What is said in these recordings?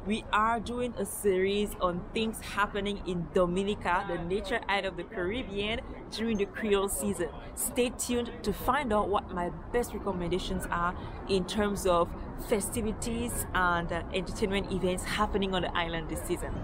We are doing a series on things happening in Dominica, the nature island of the Caribbean, during the Creole season. Stay tuned to find out what my best recommendations are in terms of festivities and entertainment events happening on the island this season.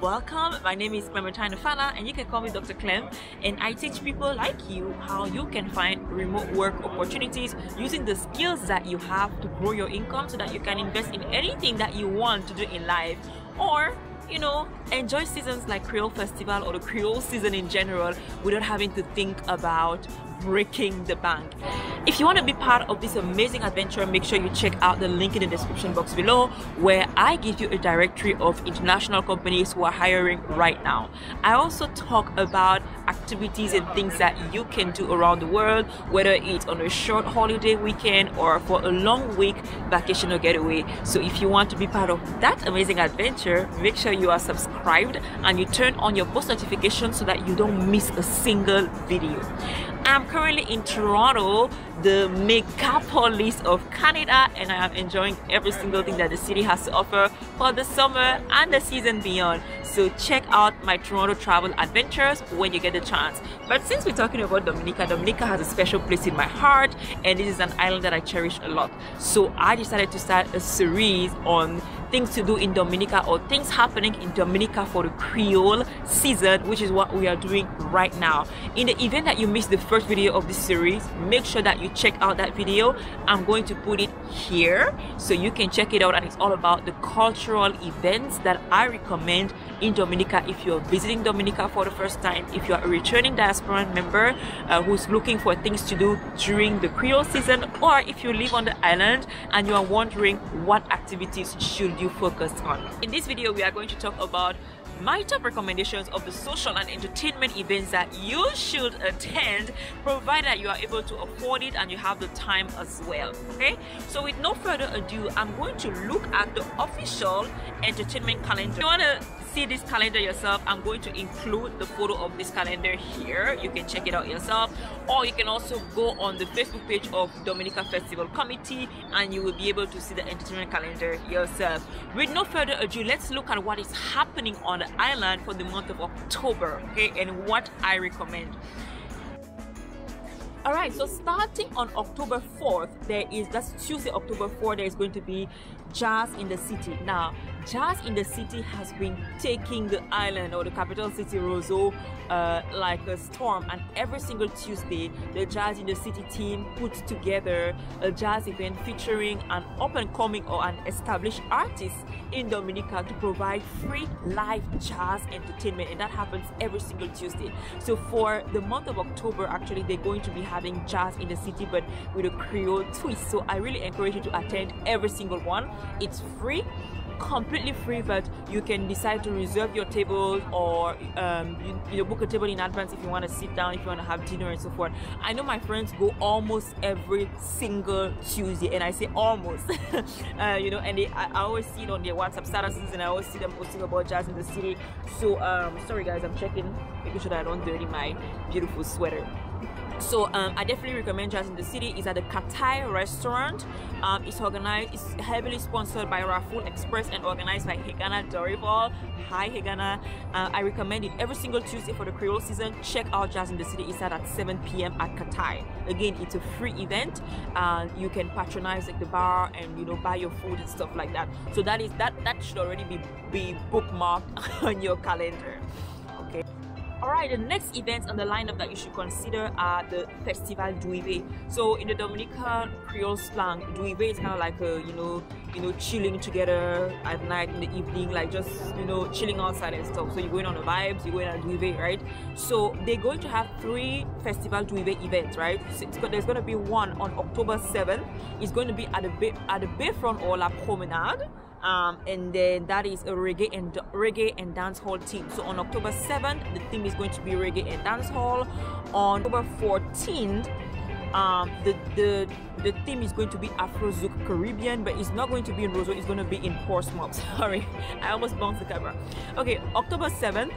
Welcome, my name is Clementine Fana and you can call me Dr. Clem, and I teach people like you how you can find remote work opportunities using the skills that you have to grow your income so that you can invest in anything that you want to do in life, or enjoy seasons like Creole Festival or the Creole season in general without having to think about breaking the bank. If you want to be part of this amazing adventure, make sure you check out the link in the description box below, where I give you a directory of international companies who are hiring right now. I also talk about activities and things that you can do around the world, whether it's on a short holiday weekend or for a long week vacation or getaway. So if you want to be part of that amazing adventure, make sure you are subscribed and you turn on your post notifications so that you don't miss a single video. I'm currently in Toronto, the megapolis of Canada, and I am enjoying every single thing that the city has to offer for the summer and the season beyond. So check out my Toronto travel adventures when you get the chance. But since we're talking about Dominica, Dominica has a special place in my heart, and this is an island that I cherish a lot. So I decided to start a series on things to do in Dominica, or things happening in Dominica for the Creole season, which is what we are doing right now. In the event that you missed the first video of this series, make sure that you check out that video. I'm going to put it here so you can check it out, and it's all about the cultural events that I recommend in Dominica if you're visiting Dominica for the first time, if you're a returning diaspora member who's looking for things to do during the Creole season, or if you live on the island and you are wondering what activities should you focus on. In this video, we are going to talk about my top recommendations of the social and entertainment events that you should attend, provided that you are able to afford it and you have the time as well. Okay, so with no further ado, I'm going to look at the official entertainment calendar. If you want to see this calendar yourself, I'm going to include the photo of this calendar here. You can check it out yourself, or you can also go on the Facebook page of Dominica Festival Committee and you will be able to see the entertainment calendar yourself. With no further ado, let's look at what is happening on the island for the month of October, okay, and what I recommend. Alright, so starting on October 4th, that's Tuesday, October 4th, there is going to be Jazz in the City. Now, Jazz in the City has been taking the island, or the capital city, Roseau, like a storm, and every single Tuesday, the Jazz in the City team puts together a jazz event featuring an up-and-coming or an established artist in Dominica to provide free live jazz entertainment, and that happens every single Tuesday. So for the month of October, actually, they're going to be having Jazz in the City, but with a Creole twist. So I really encourage you to attend every single one. It's free, completely free, but you can decide to reserve your table, or you book a table in advance if you want to sit down, if you want to have dinner and so forth. I know my friends go almost every single Tuesday, and I say almost and I always see it on their WhatsApp statuses, and I always see them posting about Jazz in the City. So sorry guys, I'm checking, making sure that I don't dirty my beautiful sweater. So I definitely recommend Jazz in the City. It's at the Katai restaurant. It's heavily sponsored by Raful Express and organized by Hegana Dorival. Hi Hegana. I recommend it every single Tuesday for the Creole season. Check out Jazz in the City. It's at 7 p.m. at Katai. Again, it's a free event. You can patronize like the bar and buy your food and stuff like that. So that should already be bookmarked on your calendar. Okay. Alright, the next events on the lineup that you should consider are the Festival Duive. So in the Dominican Creole slang, Duive is kind of like a, you know, chilling together at night, in the evening, like just, chilling outside and stuff. So you're going on the vibes, you're going on Duive, right? So they're going to have 3 Festival Duive events, right? So there's going to be one on October 7th. It's going to be at the Bayfront or La Promenade. And then that is a reggae and dance hall theme. So on October 7th, the theme is going to be reggae and dance hall. On October 14th, the theme is going to be Afro Zouk Caribbean, but it's not going to be in Roseau, it's going to be in Portsmouth. Sorry, I almost bounced the camera. Okay, October 7th,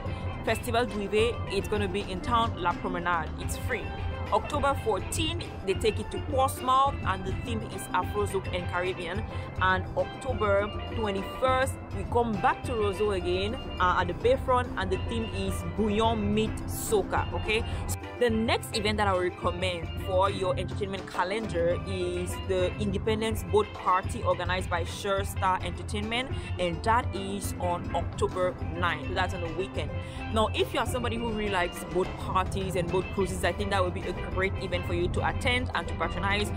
Festival Duive, it's going to be in town, La Promenade. It's free. October 14th, they take it to Portsmouth, and the theme is Afro Zouk and Caribbean. And October 21st, we come back to Roseau again at the Bayfront, and the theme is Bouillon Meat Soca. Okay, so the next event that I would recommend for your entertainment calendar is the Independence Boat Party organized by Sure Star Entertainment, and that is on October 9th. That's on the weekend. Now, if you are somebody who really likes boat parties and boat cruises, I think that would be a great event for you to attend and to patronize.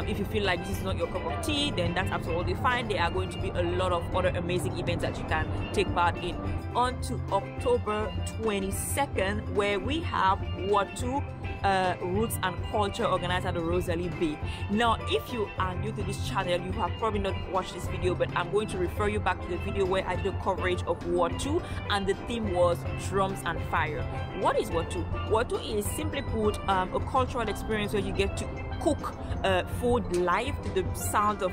If you feel like this is not your cup of tea, then that's absolutely fine. There are going to be a lot of other amazing events that you can take part in. On to October 22nd, where we have Watu Roots and Culture organized at the Rosalie Bay. Now, if you are new to this channel, you have probably not watched this video, but I'm going to refer you back to the video where I did a coverage of Watu, and the theme was drums and fire. What is Watu? Watu is, simply put, a cultural experience where you get to cook food live to the sound of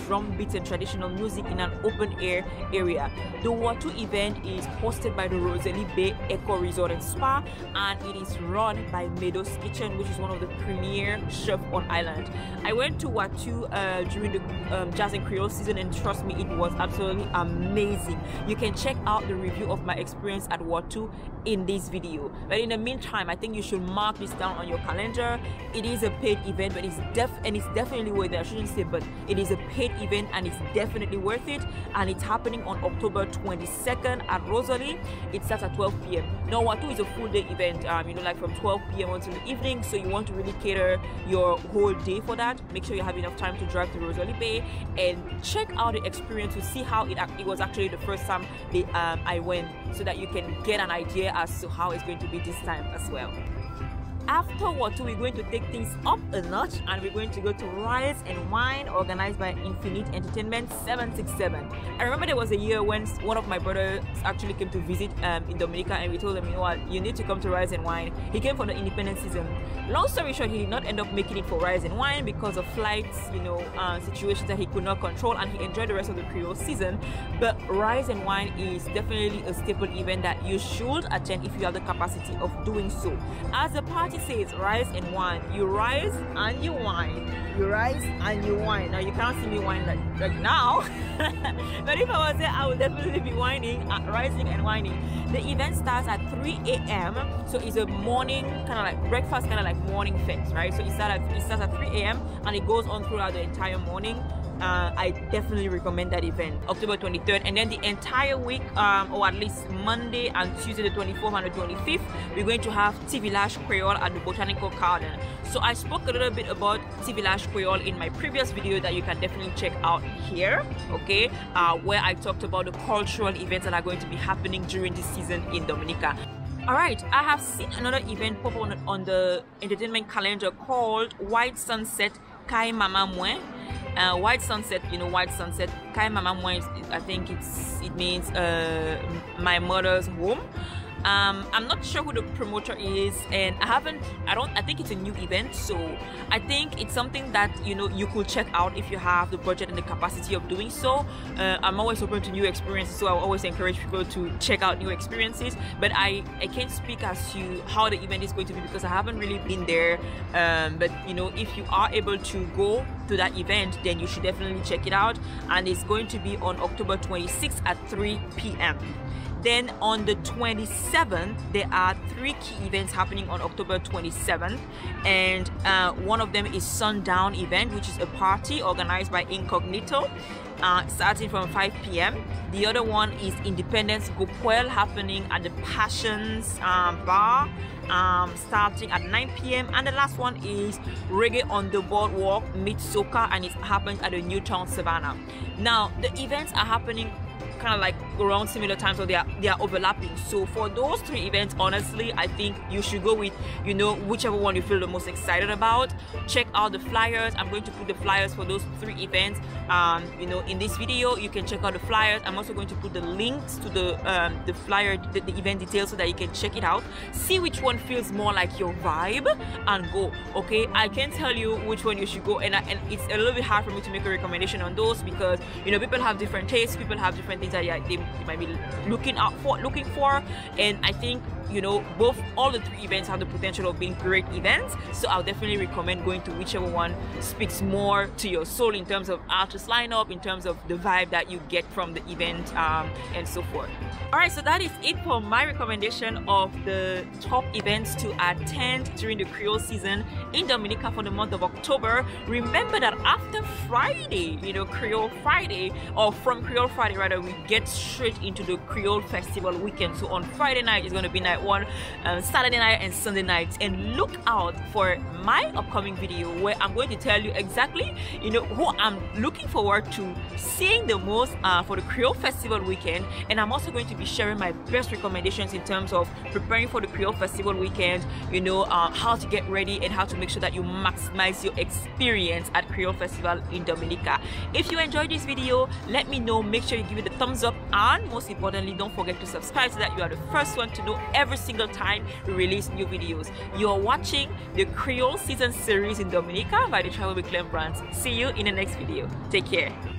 drum beats and traditional music in an open air area. The Watu event is hosted by the Rosalie Bay Eco Resort and Spa, and it is run by Meadows Kitchen, which is one of the premier chefs on island. I went to Watu during the Jazz and Creole season, and trust me, it was absolutely amazing. You can check out the review of my experience at Watu in this video. But in the meantime, I think you should mark this down on your calendar. It is a paid event, but it's definitely worth it. I shouldn't say, but it is a paid event and it's definitely worth it. And it's happening on October 22nd at Rosalie. It starts at 12 p.m. Now, Watu is a full day event, like from 12 p.m. until the evening. So you want to really cater your whole day for that. Make sure you have enough time to drive to Rosalie Bay and check out the experience to see how it was actually the first time I went, so that you can get an idea as to how it's going to be this time as well. After Watu, we're going to take things up a notch, and we're going to go to Rise and Wine organized by Infinite Entertainment 767. I remember there was a year when one of my brothers actually came to visit in Dominica, and we told him, you know what, you need to come to Rise and Wine. He came for the Independence season. Long story short, he did not end up making it for Rise and Wine because of flights, situations that he could not control, and he enjoyed the rest of the Creole season. But Rise and Wine is definitely a staple event that you should attend if you have the capacity of doing so. As the party says, rise and wine. You rise and you wine. You rise and you wine. Now, you can't see me wine right now, but if I was there, I would definitely be whining, rising and whining. The event starts at 3 a.m. so it's a morning kind of like breakfast, kind of like morning fest, right? So it starts at 3 a.m. and it goes on throughout the entire morning. I definitely recommend that event. October 23rd, and then the entire week, or at least Monday and Tuesday the 24th and the 25th, we're going to have Tea Village Creole at the Botanical Garden. So I spoke a little bit about Tea Village Creole in my previous video that you can definitely check out here, okay, where I talked about the cultural events that are going to be happening during this season in Dominica. Alright, I have seen another event pop on the entertainment calendar called White Sunset Kai Mama Mwen. White Sunset, White Sunset Kai Mama Mwen, I think it means my mother's home. I'm not sure who the promoter is, and I think it's a new event, so I think it's something that you could check out if you have the budget and the capacity of doing so. I'm always open to new experiences, so I always encourage people to check out new experiences, but I can't speak as to how the event is going to be because I haven't really been there. But if you are able to go to that event, then you should definitely check it out, and it's going to be on October 26th at 3 p.m. Then on the 27th, there are 3 key events happening on October 27th, and one of them is Sundown event, which is a party organized by Incognito, starting from 5 p.m. The other one is Independence Gopuel, happening at the Passions bar, starting at 9 p.m. and the last one is Reggae on the Boardwalk meets Soca, and it happens at the Newtown Savannah. Now the events are happening kind of like around similar times, so they are overlapping. So for those 3 events, honestly, I think you should go with, you know, whichever one you feel the most excited about. Check out the flyers. I'm going to put the flyers for those 3 events you know, in this video. You can check out the flyers. I'm also going to put the links to the flyer, the event details, so that you can check it out, see which one feels more like your vibe, and go. Okay, I can tell you which one you should go, and it's a little bit hard for me to make a recommendation on those, because, you know, people have different tastes, people have different things that they might be looking for, and I think, you know, all the 3 events have the potential of being great events. So I'll definitely recommend going to whichever one speaks more to your soul in terms of artist lineup, in terms of the vibe that you get from the event, and so forth. Alright, so that is it for my recommendation of the top events to attend during the Creole season in Dominica for the month of October. Remember that after Friday, you know, Creole Friday, or from Creole Friday rather, we get straight into the Creole Festival weekend. So on Friday night is going to be night 1, Saturday night and Sunday nights, and look out for my upcoming video where I'm going to tell you exactly, you know, who I'm looking forward to seeing the most for the Creole Festival weekend. And I'm also going to be sharing my best recommendations in terms of preparing for the Creole Festival weekend, you know, how to get ready and how to make sure that you maximize your experience at Creole Festival in Dominica. If you enjoyed this video, let me know. Make sure you give it a thumbs up, and most importantly, don't forget to subscribe so that you are the first one to know every single time we release new videos. You're watching the Creole season series in Dominica by the Travel with Clem brands. See you in the next video. Take care.